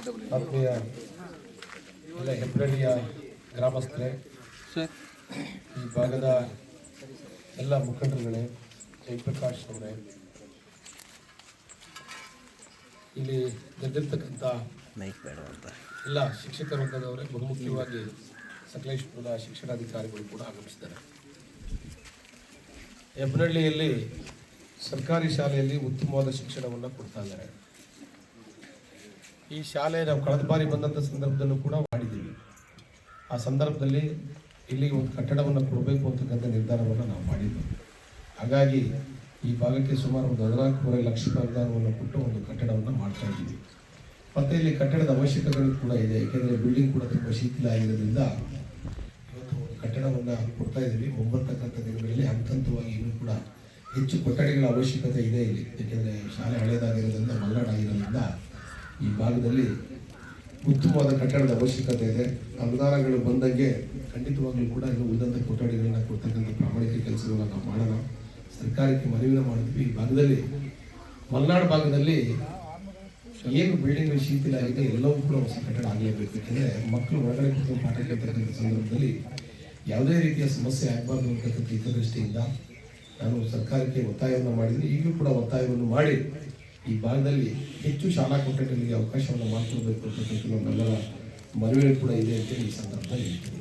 ಆತ್ಮೀಯ ಎಲ್ಲ ಹೆಬ್ಬಳ್ಳಿಯ ಗ್ರಾಮಸ್ಥರೇ, ಈ ಭಾಗದ ಎಲ್ಲ ಮುಖಂಡರುಗಳೇ, ಜಯಪ್ರಕಾಶ್ ಅವರೇ, ಇಲ್ಲಿ ಗೆದ್ದಿರ್ತಕ್ಕಂಥ ಎಲ್ಲ ಶಿಕ್ಷಕ ವರ್ಗದವರೇ, ಬಹುಮುಖ್ಯವಾಗಿ ಸಕಲೇಶ್ಪುರದ ಶಿಕ್ಷಣಾಧಿಕಾರಿಗಳು ಕೂಡ ಆಗಮಿಸಿದ್ದಾರೆ. ಹೆಬ್ಬನಹಳ್ಳಿಯಲ್ಲಿ ಸರ್ಕಾರಿ ಶಾಲೆಯಲ್ಲಿ ಉತ್ತಮವಾದ ಶಿಕ್ಷಣವನ್ನು ಕೊಡ್ತಾ ಇದ್ದಾರೆ. ಈ ಶಾಲೆ ನಾವು ಕಳೆದ ಬಾರಿ ಬಂದಂಥ ಸಂದರ್ಭದಲ್ಲೂ ಕೂಡ ಮಾಡಿದ್ದೀವಿ. ಆ ಸಂದರ್ಭದಲ್ಲಿ ಇಲ್ಲಿ ಒಂದು ಕಟ್ಟಡವನ್ನು ಕೊಡಬೇಕು ಅಂತಕ್ಕಂಥ ನಿರ್ಧಾರವನ್ನು ನಾವು ಮಾಡಿದ್ವಿ. ಹಾಗಾಗಿ ಈ ಭಾಗಕ್ಕೆ ಸುಮಾರು ಒಂದು 14.5 ಲಕ್ಷ ರೂಪಾಯಿ ಅನುದಾನವನ್ನು ಕೊಟ್ಟು ಒಂದು ಕಟ್ಟಡವನ್ನು ಮಾಡ್ತಾ ಇದ್ದೀವಿ. ಮತ್ತು ಇಲ್ಲಿ ಕಟ್ಟಡದ ಅವಶ್ಯಕತೆಗಳು ಕೂಡ ಇದೆ, ಏಕೆಂದರೆ ಬಿಲ್ಡಿಂಗ್ ಕೂಡ ತುಂಬ ಶಿಥಿಲ ಆಗಿರೋದ್ರಿಂದ ಇವತ್ತು ಒಂದು ಕಟ್ಟಡವನ್ನು ಕೊಡ್ತಾ ಇದ್ದೀವಿ. ಮುಂಬರ್ತಕ್ಕಂಥ ದಿನಗಳಲ್ಲಿ ಹಂತವಾಗಿ ಇನ್ನೂ ಕೂಡ ಹೆಚ್ಚು ಕೊಠಡಿಗಳ ಅವಶ್ಯಕತೆ ಇದೆ ಇಲ್ಲಿ, ಏಕೆಂದರೆ ಶಾಲೆ ಹಳೆಯದಾಗಿರೋದ್ರಿಂದ ಮಲ್ನಾಡಾಗಿರೋದ್ರಿಂದ ಈ ಭಾಗದಲ್ಲಿ ಉತ್ತಮವಾದ ಕಟ್ಟಡದ ಅವಶ್ಯಕತೆ ಇದೆ. ಅನುದಾನಗಳು ಬಂದಂಗೆ ಖಂಡಿತವಾಗ್ಲೂ ಕೂಡ ಇನ್ನು ಉಳಿದಂಥ ಕೊಠಡಿಗಳನ್ನ ಕೊಡ್ತಕ್ಕಂಥ ಪ್ರಾಮಾಣಿಕ ಕೆಲಸಗಳನ್ನ ನಾವು ಮಾಡೋಣ. ಸರ್ಕಾರಕ್ಕೆ ಮನವಿನ ಮಾಡಿದ್ವಿ. ಈ ಭಾಗದಲ್ಲಿ ಮಲೆನಾಡು ಭಾಗದಲ್ಲಿ ಏನು ಬಿಲ್ಡಿಂಗ್ ಶಿಥಿಲ ಆಗಿದೆ ಎಲ್ಲವೂ ಕೂಡ ಹೊಸ ಕಟ್ಟಡ ಆಗಲೇಬೇಕು. ಯಾಕೆಂದರೆ ಮಕ್ಕಳು ಹೊರಗಡೆ ಕೂತ್ಕೊಂಡು ಪಾಠ ಕೇಳ್ತಕ್ಕಂಥ ಸಂದರ್ಭದಲ್ಲಿ ಯಾವುದೇ ರೀತಿಯ ಸಮಸ್ಯೆ ಆಗಬಾರ್ದು ಅಂತಕ್ಕಂಥ ಹಿತದೃಷ್ಟಿಯಿಂದ ನಾನು ಸರ್ಕಾರಕ್ಕೆ ಒತ್ತಾಯವನ್ನು ಮಾಡಿದ್ದೀನಿ. ಈಗಲೂ ಕೂಡ ಒತ್ತಾಯವನ್ನು ಮಾಡಿ ಈ ಭಾಗದಲ್ಲಿ ಹೆಚ್ಚು ಶಾಲಾ ಕೊಠಡಿಗಳಿಗೆ ಅವಕಾಶವನ್ನು ಮಾಡಿಕೊಡ್ಬೇಕು ಅಂತಕ್ಕಂಥ ನಮ್ಮೆಲ್ಲರ ಮನವಿ ಕೂಡ ಇದೆ ಅಂತೇಳಿ ಈ ಸಂದರ್ಭದಲ್ಲಿ ಹೇಳ್ತೀನಿ.